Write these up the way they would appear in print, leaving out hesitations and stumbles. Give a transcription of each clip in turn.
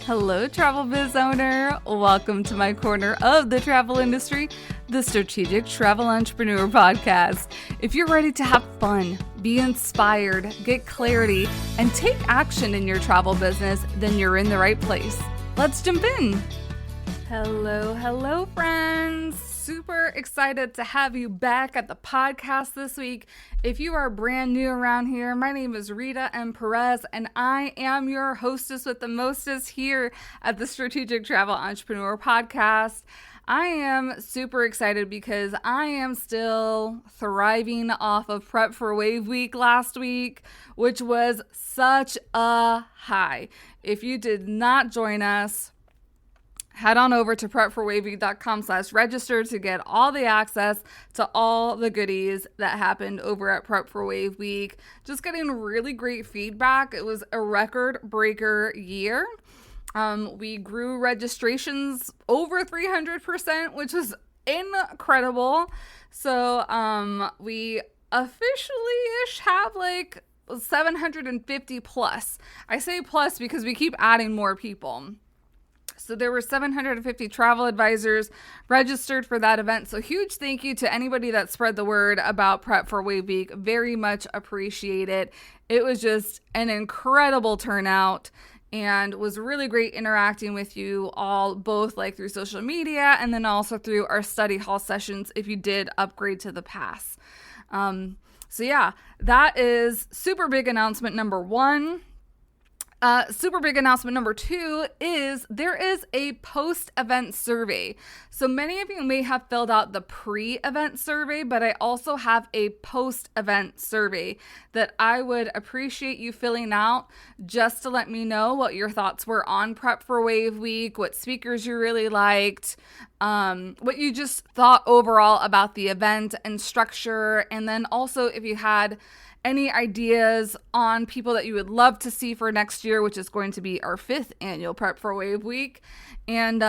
Hello, travel biz owner. Welcome to my corner of the travel industry, the Strategic Travel Entrepreneur Podcast. If you're ready to have fun, be inspired, get clarity, and take action in your travel business, then you're in the right place. Let's jump in. Hello, friends. Super excited to have you back at the podcast this week. If you are brand new around here, my name is Rita M. Perez, and I am your hostess with the mostest here at the Strategic Travel Entrepreneur Podcast. I am super excited because I am still thriving off of Prep for Wave Week last week, which was such a high. If you did not join us, head on over to prepforwaveweek.com/register to get all the access to all the goodies that happened over at Prep for Wave Week. Just getting really great feedback. It was a record breaker year. We grew registrations over 300%, which was incredible. So we officially-ish have like 750 plus. I say plus because we keep adding more people. So there were 750 travel advisors registered for that event. So huge thank you to anybody that spread the word about Prep for Wave Week. Very much appreciate it. It was just an incredible turnout and was really great interacting with you all, both like through social media and then also through our study hall sessions if you did upgrade to the pass. So yeah, that is super big announcement number one. Super big announcement number two is there is a post-event survey. So many of you may have filled out the pre-event survey, but I also have a post-event survey that I would appreciate you filling out just to let me know what your thoughts were on Prep for Wave Week, what speakers you really liked, what you just thought overall about the event and structure, and then also if you had any ideas on people that you would love to see for next year, which is going to be our 5th annual Prep for Wave Week. And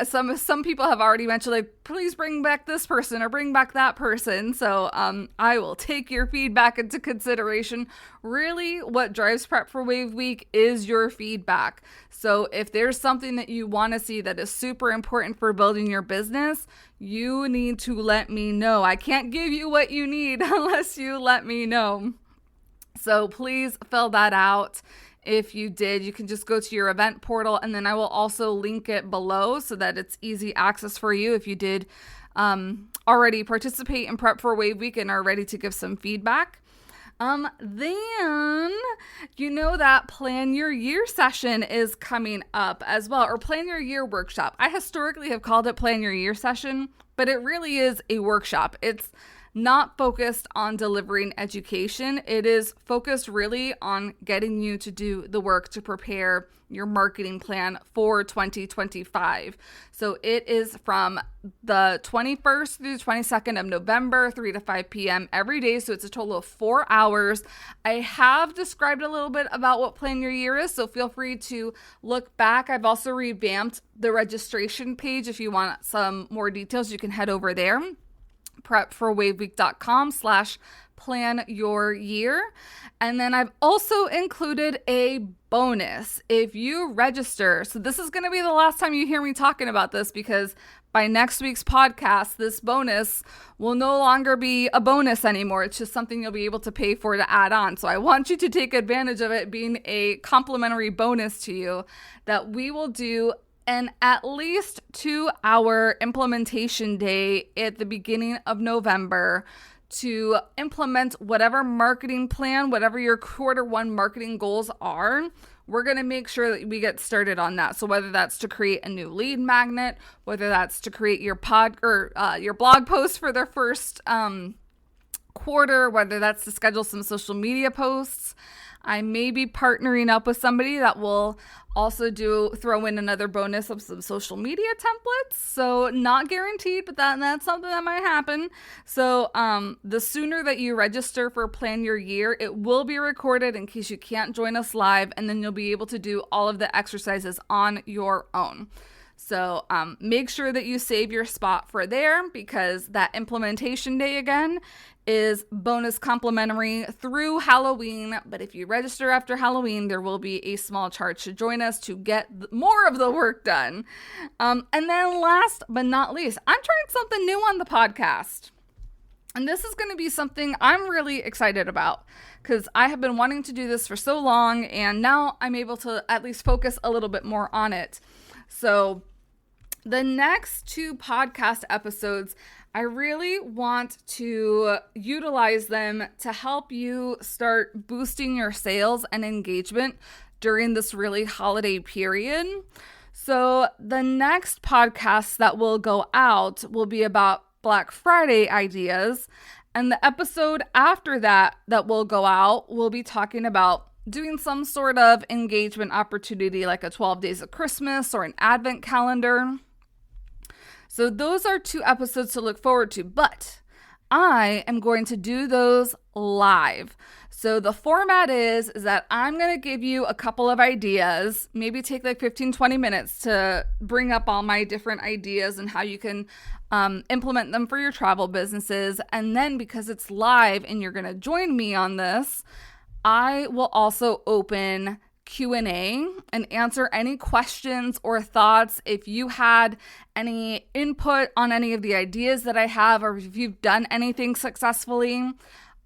some people have already mentioned, like, please bring back this person or bring back that person. So I will take your feedback into consideration. Really, what drives Prep for Wave Week is your feedback. So if there's something that you want to see that is super important for building your business, you need to let me know. I can't give you what you need unless you let me know. So please fill that out. If you did, you can just go to your event portal, and then I will also link it below so that it's easy access for you if you did already participate in Prep for Wave Week and are ready to give some feedback. Then you know that Plan Your Year session is coming up as well, or Plan Your Year workshop. I historically have called it Plan Your Year session, but it really is a workshop. It's not focused on delivering education. It is focused really on getting you to do the work to prepare your marketing plan for 2025. So it is from the 21st through the 22nd of November, 3 to 5 p.m. every day. So it's a total of 4 hours. I have described a little bit about what Plan Your Year is, so feel free to look back. I've also revamped the registration page. If you want some more details, you can head over there. prepforwaveweek.com/plan your year. And then I've also included a bonus if you register. So this is going to be the last time you hear me talking about this, because by next week's podcast, this bonus will no longer be a bonus anymore. It's just something you'll be able to pay for to add on. So I want you to take advantage of it being a complimentary bonus to you, that we will do an at least 2-hour implementation day at the beginning of November to implement whatever marketing plan, whatever your Q1 marketing goals are. We're going to make sure that we get started on that. So whether that's to create a new lead magnet, whether that's to create your your blog post for their first quarter, whether that's to schedule some social media posts. I may be partnering up with somebody that will also throw in another bonus of some social media templates. So not guaranteed, but that's something that might happen. So the sooner that you register for Plan Your Year, it will be recorded in case you can't join us live, and then you'll be able to do all of the exercises on your own. So make sure that you save your spot for there, because that implementation day again is bonus complimentary through Halloween. But if you register after Halloween, there will be a small charge to join us to get more of the work done. And then last but not least, I'm trying something new on the podcast. And this is going to be something I'm really excited about, because I have been wanting to do this for so long, and now I'm able to at least focus a little bit more on it. So the next 2 podcast episodes, I really want to utilize them to help you start boosting your sales and engagement during this really holiday period. So the next podcast that will go out will be about Black Friday ideas. And the episode after that will go out will be talking about doing some sort of engagement opportunity, like a 12 days of Christmas or an advent calendar. So those are 2 episodes to look forward to, but I am going to do those live. So the format is that I'm going to give you a couple of ideas, maybe take like 15-20 minutes to bring up all my different ideas and how you can implement them for your travel businesses. And then because it's live and you're going to join me on this, I will also open Q&A and answer any questions or thoughts. If you had any input on any of the ideas that I have, or if you've done anything successfully,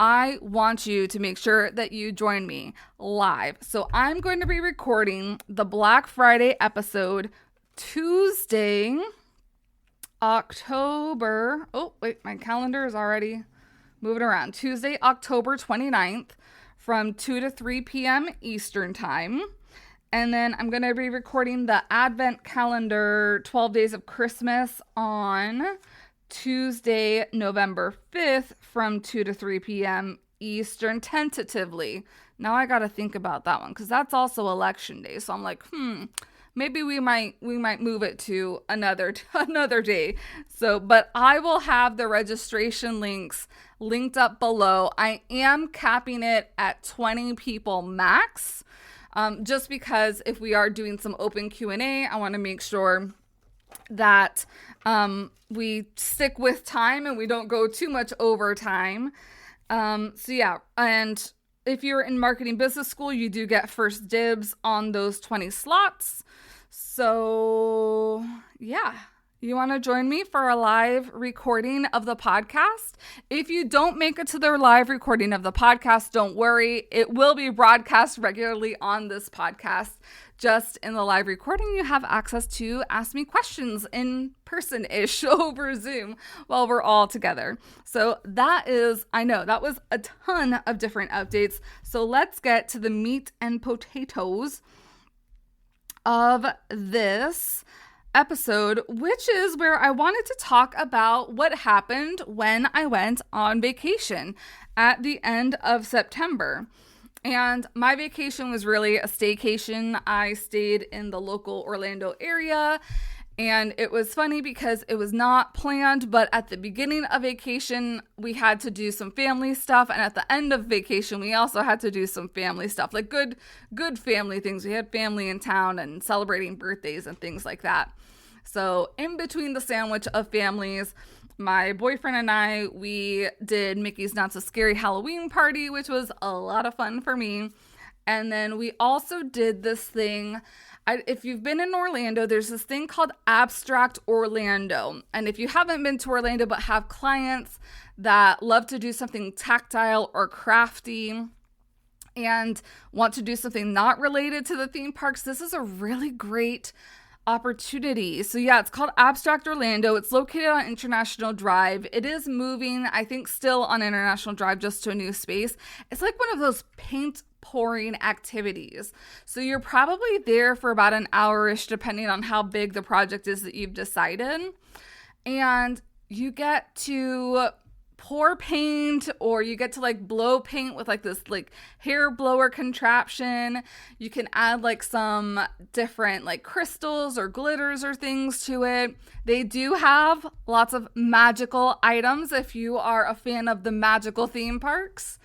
I want you to make sure that you join me live. So I'm going to be recording the Black Friday episode Tuesday, October. Oh, wait, my calendar is already moving around. Tuesday, October 29th from 2 to 3 p.m. Eastern time. And then I'm going to be recording the Advent calendar 12 Days of Christmas on Tuesday, November 5th from 2 to 3 p.m. Eastern, tentatively. Now I got to think about that one, because that's also election day. So I'm like, maybe we might move it to another day. So, but I will have the registration links linked up below. I am capping it at 20 people max, just because if we are doing some open Q&A, I want to make sure that we stick with time and we don't go too much over time. So yeah, and if you're in marketing business school, you do get first dibs on those 20 slots. So yeah, you want to join me for a live recording of the podcast? If you don't make it to the live recording of the podcast, don't worry. It will be broadcast regularly on this podcast. Just in the live recording, you have access to ask me questions in person-ish over Zoom while we're all together. So I know that was a ton of different updates. So let's get to the meat and potatoes of this episode, which is where I wanted to talk about what happened when I went on vacation at the end of September. And my vacation was really a staycation. I stayed in the local Orlando area, and it was funny because it was not planned, but at the beginning of vacation, we had to do some family stuff. And at the end of vacation, we also had to do some family stuff, like good family things. We had family in town and celebrating birthdays and things like that. So in between the sandwich of families, my boyfriend and I, we did Mickey's Not So Scary Halloween party, which was a lot of fun for me. And then we also did this thing. If you've been in Orlando, there's this thing called Abstract Orlando. And if you haven't been to Orlando but have clients that love to do something tactile or crafty and want to do something not related to the theme parks, this is a really great opportunity. So yeah, it's called Abstract Orlando. It's located on International Drive. It is moving, I think, still on International Drive, just to a new space. It's like one of those paint pouring activities. So you're probably there for about an hour-ish, depending on how big the project is that you've decided. And you get to pour paint, or you get to like blow paint with like this like hair blower contraption. You can add like some different like crystals or glitters or things to it. They do have lots of magical items if you are a fan of the magical theme parks.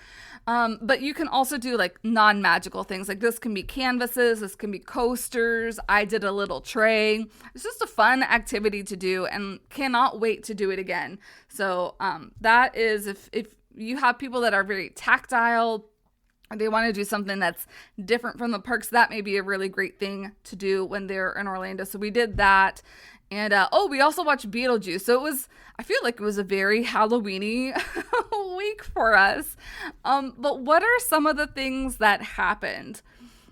But you can also do like non-magical things. Like this can be canvases, this can be coasters. I did a little tray. It's just a fun activity to do and cannot wait to do it again. So that is if you have people that are very tactile, or they want to do something that's different from the parks, that may be a really great thing to do when they're in Orlando. So we did that. And, we also watched Beetlejuice. So I feel like it was a very Halloween-y week for us. But what are some of the things that happened?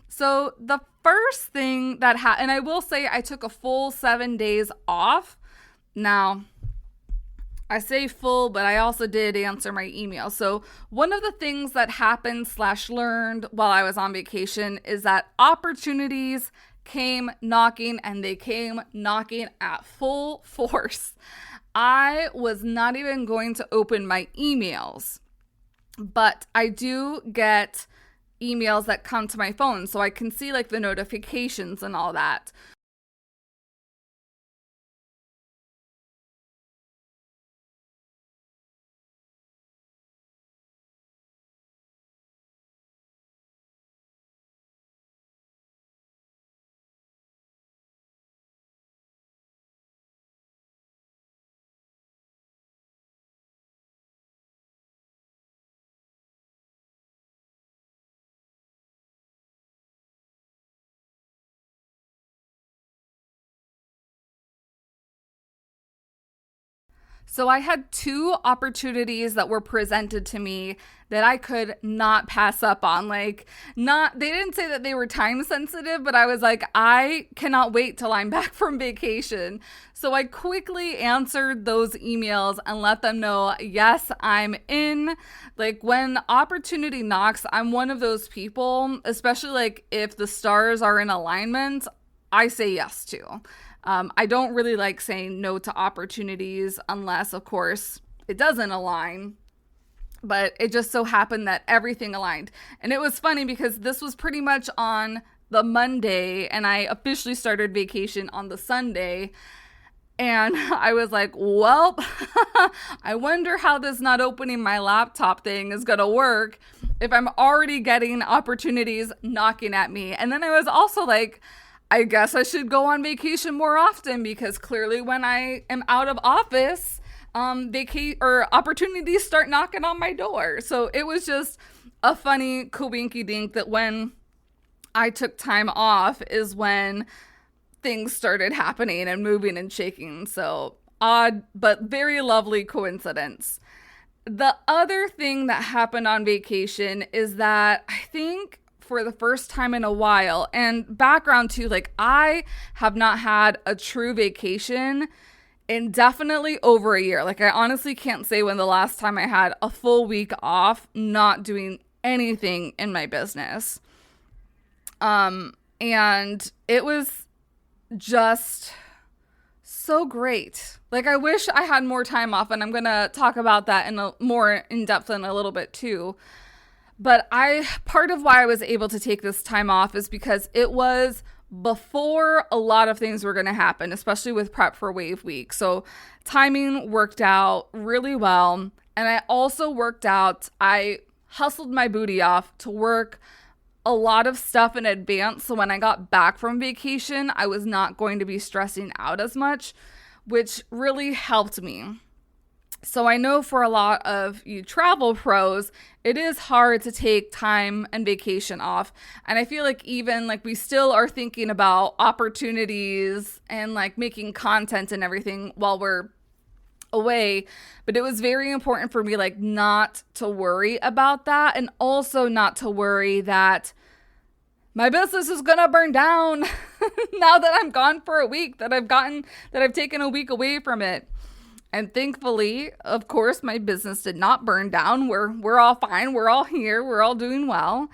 So the first thing that happened, and I will say I took a full 7 days off. Now, I say full, but I also did answer my email. So one of the things that happened / learned while I was on vacation is that opportunities came knocking, and they came knocking at full force. I was not even going to open my emails, but I do get emails that come to my phone, so I can see like the notifications and all that. So I had 2 opportunities that were presented to me that I could not pass up on. Like, they didn't say that they were time sensitive, but I was like, I cannot wait till I'm back from vacation. So I quickly answered those emails and let them know, yes, I'm in. Like, when opportunity knocks, I'm one of those people, especially like if the stars are in alignment, I say yes to. I don't really like saying no to opportunities unless, of course, it doesn't align. But it just so happened that everything aligned. And it was funny because this was pretty much on the Monday, and I officially started vacation on the Sunday. And I was like, well, I wonder how this not opening my laptop thing is going to work if I'm already getting opportunities knocking at me. And then I was also like, I guess I should go on vacation more often, because clearly when I am out of office, opportunities start knocking on my door. So it was just a funny coinky dink that when I took time off is when things started happening and moving and shaking. So odd, but very lovely coincidence. The other thing that happened on vacation is that I think for the first time in a while, and background too, like I have not had a true vacation in definitely over a year. Like I honestly can't say when the last time I had a full week off not doing anything in my business. And it was just so great. Like I wish I had more time off, and I'm going to talk about that in a more in depth in a little bit too. But part of why I was able to take this time off is because it was before a lot of things were going to happen, especially with prep for Wave Week. So timing worked out really well. And I also I hustled my booty off to work a lot of stuff in advance. So when I got back from vacation, I was not going to be stressing out as much, which really helped me. So I know for a lot of you travel pros, it is hard to take time and vacation off. And I feel like even like we still are thinking about opportunities and like making content and everything while we're away. But it was very important for me like not to worry about that, and also not to worry that my business is going to burn down now that I'm gone for a week, that I've taken a week away from it. And thankfully, of course, my business did not burn down. We're all fine. We're all here. We're all doing well.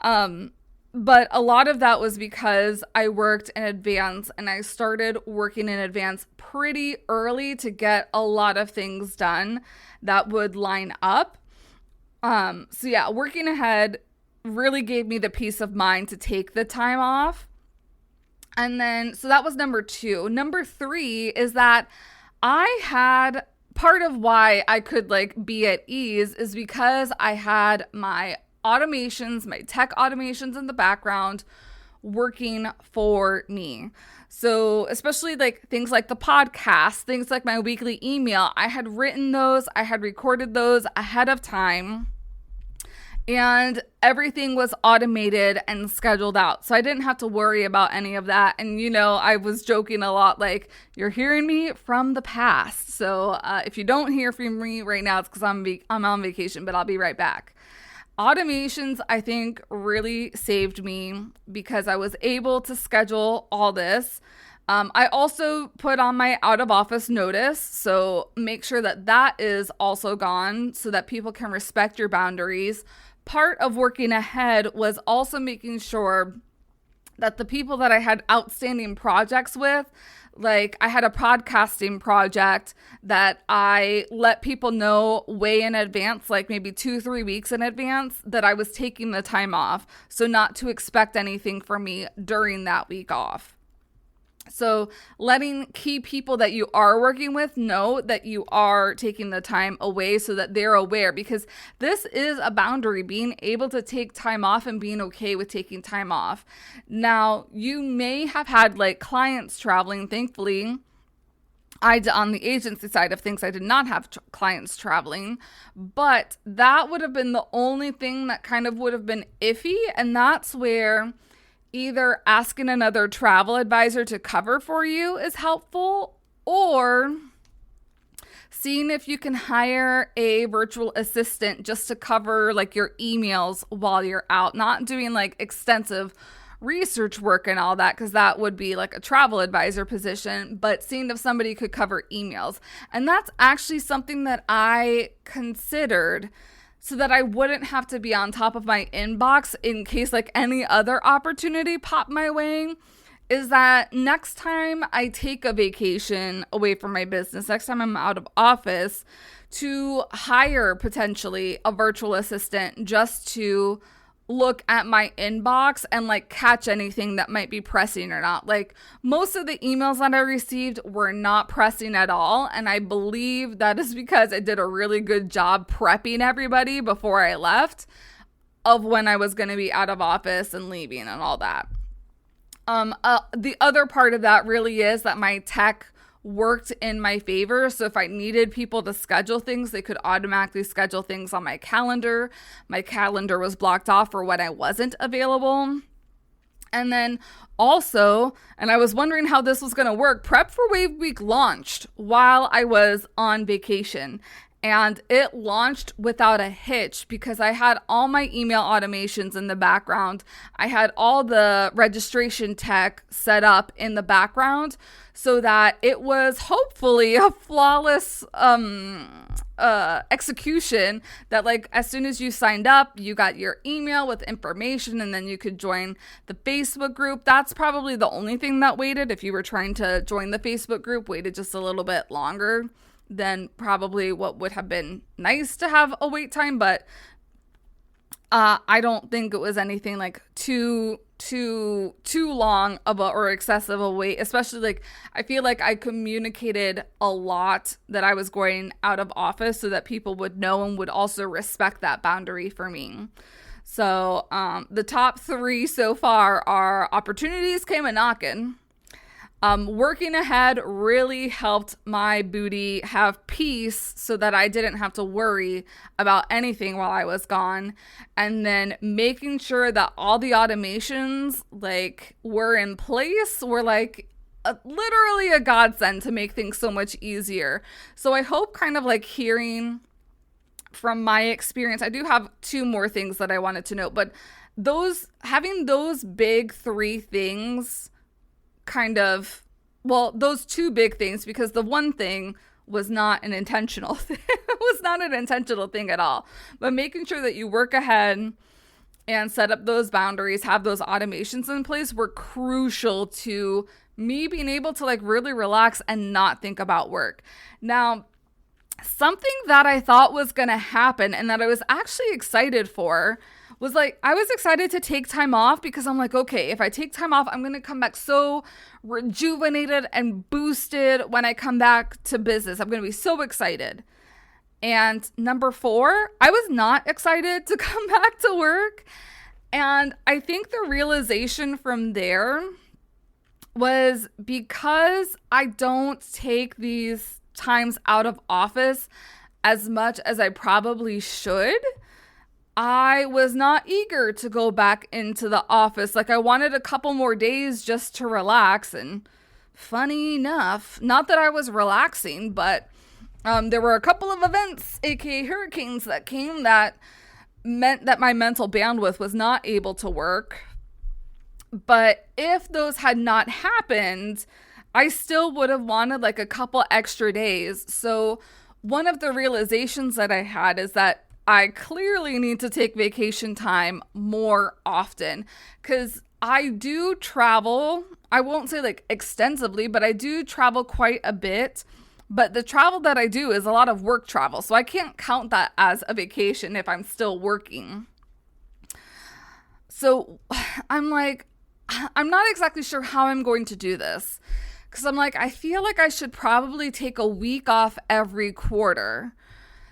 But a lot of that was because I worked in advance, and I started working in advance pretty early to get a lot of things done that would line up. So yeah, working ahead really gave me the peace of mind to take the time off. And then, so that was number 2. Number 3 is that I had part of why I could like be at ease is because I had my automations, my tech automations in the background working for me. So especially like things like the podcast, things like my weekly email, I had written those, I had recorded those ahead of time, and everything was automated and scheduled out. So I didn't have to worry about any of that. And, you know, I was joking a lot, like, you're hearing me from the past. So if you don't hear from me right now, it's because I'm on vacation, but I'll be right back. Automations, I think, really saved me because I was able to schedule all this. I also put on my out of office notice, so make sure that that is also gone so that people can respect your boundaries. Part of working ahead was also making sure that the people that I had outstanding projects with, like I had a podcasting project that I let people know way in advance, like maybe 2-3 weeks in advance, that I was taking the time off. So not to expect anything from me during that week off. So letting key people that you are working with know that you are taking the time away so that they're aware, because this is a boundary, being able to take time off and being okay with taking time off. Now, you may have had like clients traveling. Thankfully, on the agency side of things, I did not have clients traveling, but that would have been the only thing that kind of would have been iffy. And that's where either asking another travel advisor to cover for you is helpful, or seeing if you can hire a virtual assistant just to cover like your emails while you're out, not doing like extensive research work and all that, because that would be like a travel advisor position, but seeing if somebody could cover emails. And that's actually something that I considered, so that I wouldn't have to be on top of my inbox in case like any other opportunity popped my way, is that next time I take a vacation away from my business, next time I'm out of office, to hire potentially a virtual assistant just to look at my inbox and like catch anything that might be pressing or not. Like most of the emails that I received were not pressing at all, and I believe that is because I did a really good job prepping everybody before I left of when I was going to be out of office and leaving and all that. The other part of that really is that my tech worked in my favor. So if I needed people to schedule things, they could automatically schedule things on my calendar. My calendar was blocked off for when I wasn't available. And then also, and I was wondering how this was going to work, Prep for Wave Week launched while I was on vacation. And it launched without a hitch because I had all my email automations in the background. I had all the registration tech set up in the background so that it was hopefully a flawless execution, that like as soon as you signed up, you got your email with information, and then you could join the Facebook group. That's probably the only thing that waited. If you were trying to join the Facebook group, waited just a little bit longer than probably what would have been nice to have a wait time, but I don't think it was anything like too long of a, or excessive a wait. Especially like I feel like I communicated a lot that I was going out of office so that people would know and would also respect that boundary for me. So the top 3 so far are opportunities came a knocking. Working ahead really helped my booty have peace so that I didn't have to worry about anything while I was gone. And then making sure that all the automations like were in place were like literally a godsend to make things so much easier. So I hope kind of like hearing from my experience, I do have 2 more things that I wanted to note, but having those big 3 things kind of, well, those 2 big things, because the one thing was not an intentional thing. It was not an intentional thing at all. But making sure that you work ahead and set up those boundaries, have those automations in place, were crucial to me being able to like really relax and not think about work. Now, something that I thought was going to happen and that I was actually excited for was like, I was excited to take time off because I'm like, okay, if I take time off, I'm going to come back so rejuvenated and boosted when I come back to business. I'm going to be so excited. And number 4, I was not excited to come back to work. And I think the realization from there was because I don't take these times out of office as much as I probably should, I was not eager to go back into the office. Like, I wanted a couple more days just to relax. And funny enough, not that I was relaxing, but there were a couple of events, aka hurricanes, that came that meant that my mental bandwidth was not able to work. But if those had not happened, I still would have wanted like a couple extra days. So one of the realizations that I had is that I clearly need to take vacation time more often, because I do travel. I won't say like extensively, but I do travel quite a bit. But the travel that I do is a lot of work travel. So I can't count that as a vacation if I'm still working. So I'm like, I'm not exactly sure how I'm going to do this. Because I'm like, I feel like I should probably take a week off every quarter.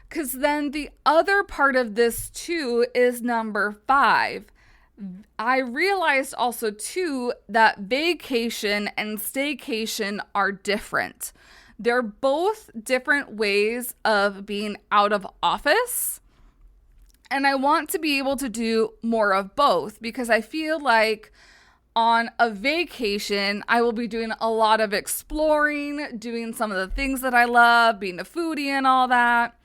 Because then the other part of this too is number 5. I realized also too that vacation and staycation are different. They're both different ways of being out of office. And I want to be able to do more of both, because I feel like on a vacation, I will be doing a lot of exploring, doing some of the things that I love, being a foodie and all that.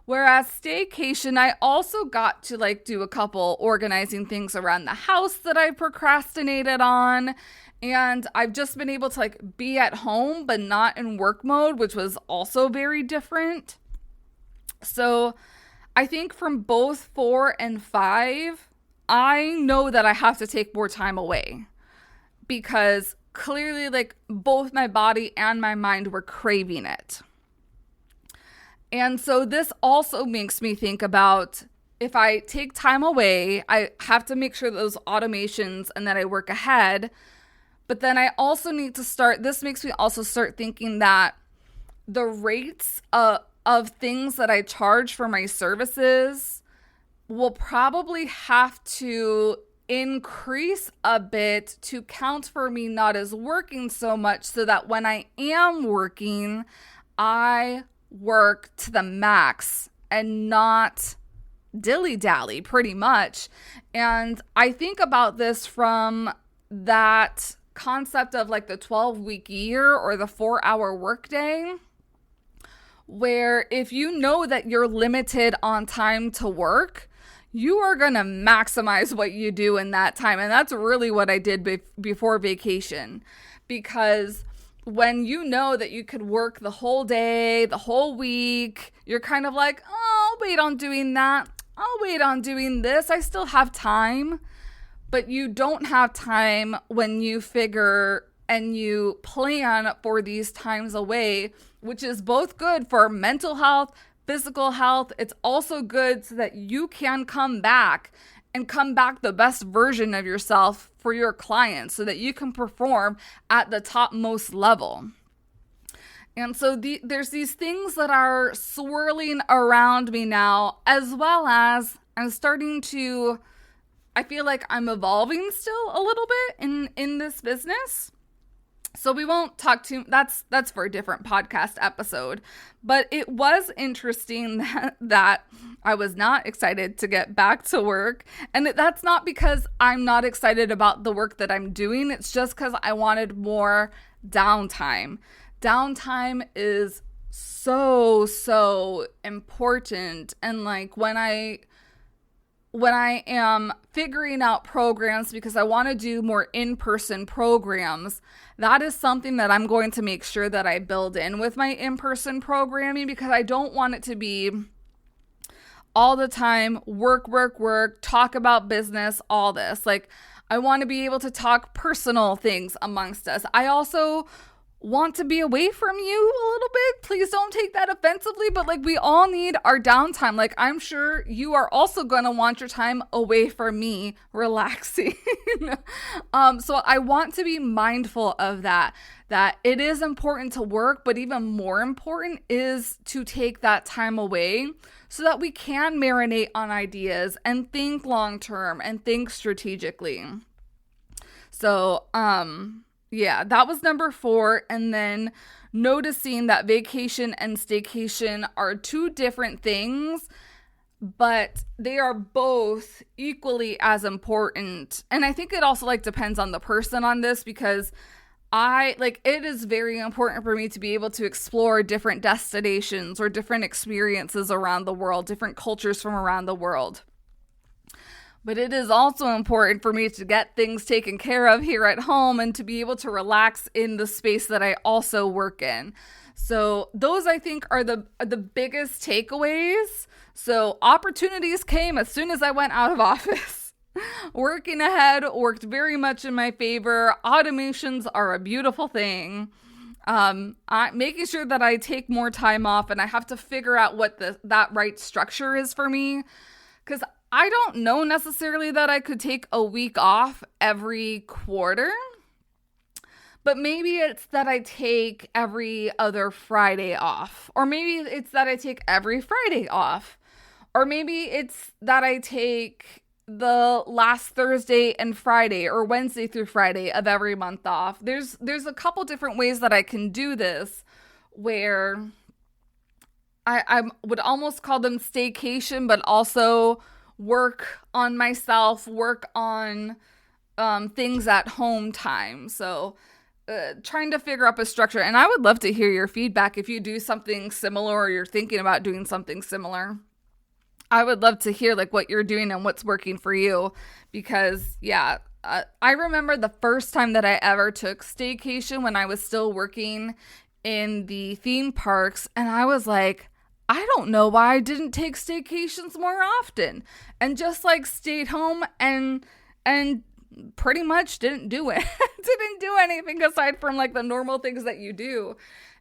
Whereas staycation, I also got to like do a couple organizing things around the house that I procrastinated on. And I've just been able to like be at home, but not in work mode, which was also very different. So I think from both 4 and 5, I know that I have to take more time away, because clearly like both my body and my mind were craving it. And so this also makes me think about, if I take time away, I have to make sure those automations and that I work ahead. But then I also need to this makes me also start thinking that the rates of things that I charge for my services will probably have to increase a bit to count for me not as working so much, so that when I am working, I work to the max and not dilly-dally pretty much. And I think about this from that concept of like the 12-week year or the 4-hour workday, where if you know that you're limited on time to work, you are going to maximize what you do in that time. And that's really what I did before vacation, because when you know that you could work the whole day, the whole week, you're kind of like, oh, I'll wait on doing that. I'll wait on doing this. I still have time. But you don't have time when you figure and you plan for these times away, which is both good for mental health, physical health. It's also good so that you can come back the best version of yourself for your clients, so that you can perform at the topmost level. And so there's these things that are swirling around me now, as well as I'm starting to, I feel like I'm evolving still a little bit in this business. So we won't talk that's for a different podcast episode. But it was interesting that I was not excited to get back to work. And that's not because I'm not excited about the work that I'm doing. It's just because I wanted more downtime. Downtime is so important. And like when I am figuring out programs, because I want to do more in-person programs, that is something that I'm going to make sure that I build in with my in-person programming, because I don't want it to be all the time work, talk about business, all this. Like, I want to be able to talk personal things amongst us. I also want to be away from you a little bit. Please don't take that offensively, but like we all need our downtime. Like I'm sure you are also going to want your time away from me, relaxing. So I want to be mindful of that it is important to work, but even more important is to take that time away so that we can marinate on ideas and think long-term and think strategically. So, yeah, that was number 4. And then noticing that vacation and staycation are 2 different things, but they are both equally as important. And I think it also like depends on the person on this, because it is very important for me to be able to explore different destinations or different experiences around the world, different cultures from around the world. But it is also important for me to get things taken care of here at home and to be able to relax in the space that I also work in. So those, I think, are the biggest takeaways. So opportunities came as soon as I went out of office. Working ahead worked very much in my favor. Automations are a beautiful thing. Making sure that I take more time off, and I have to figure out what that right structure is for me. Because I don't know necessarily that I could take a week off every quarter, but maybe it's that I take every other Friday off, or maybe it's that I take every Friday off, or maybe it's that I take the last Thursday and Friday or Wednesday through Friday of every month off. There's a couple different ways that I can do this where I would almost call them staycation, but also work on myself, work on things at home time. So trying to figure out a structure. And I would love to hear your feedback if you do something similar or you're thinking about doing something similar. I would love to hear like what you're doing and what's working for you, because I remember the first time that I ever took staycation when I was still working in the theme parks, and I was like, I don't know why I didn't take staycations more often, and just like stayed home and pretty much didn't do it. Didn't do anything aside from like the normal things that you do.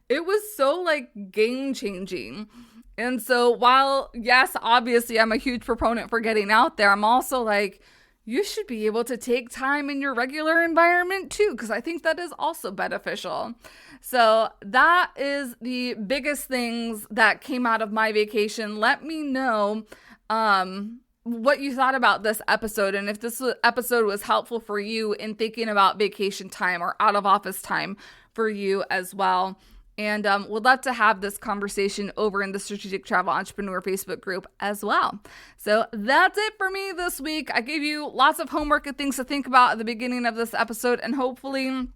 It was so like game changing. And so while, yes, obviously I'm a huge proponent for getting out there, I'm also like, you should be able to take time in your regular environment too, because I think that is also beneficial. So that is the biggest things that came out of my vacation. Let me know what you thought about this episode, and if this episode was helpful for you in thinking about vacation time or out of office time for you as well. And would love to have this conversation over in the Strategic Travel Entrepreneur Facebook group as well. So that's it for me this week. I gave you lots of homework and things to think about at the beginning of this episode, and hopefully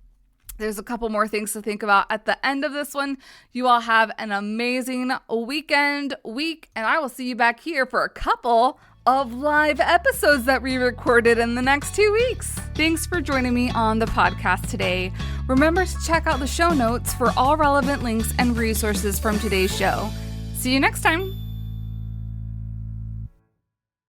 there's a couple more things to think about at the end of this one. You all have an amazing week, and I will see you back here for a couple of live episodes that we recorded in the next 2 weeks. Thanks for joining me on the podcast today. Remember to check out the show notes for all relevant links and resources from today's show. See you next time.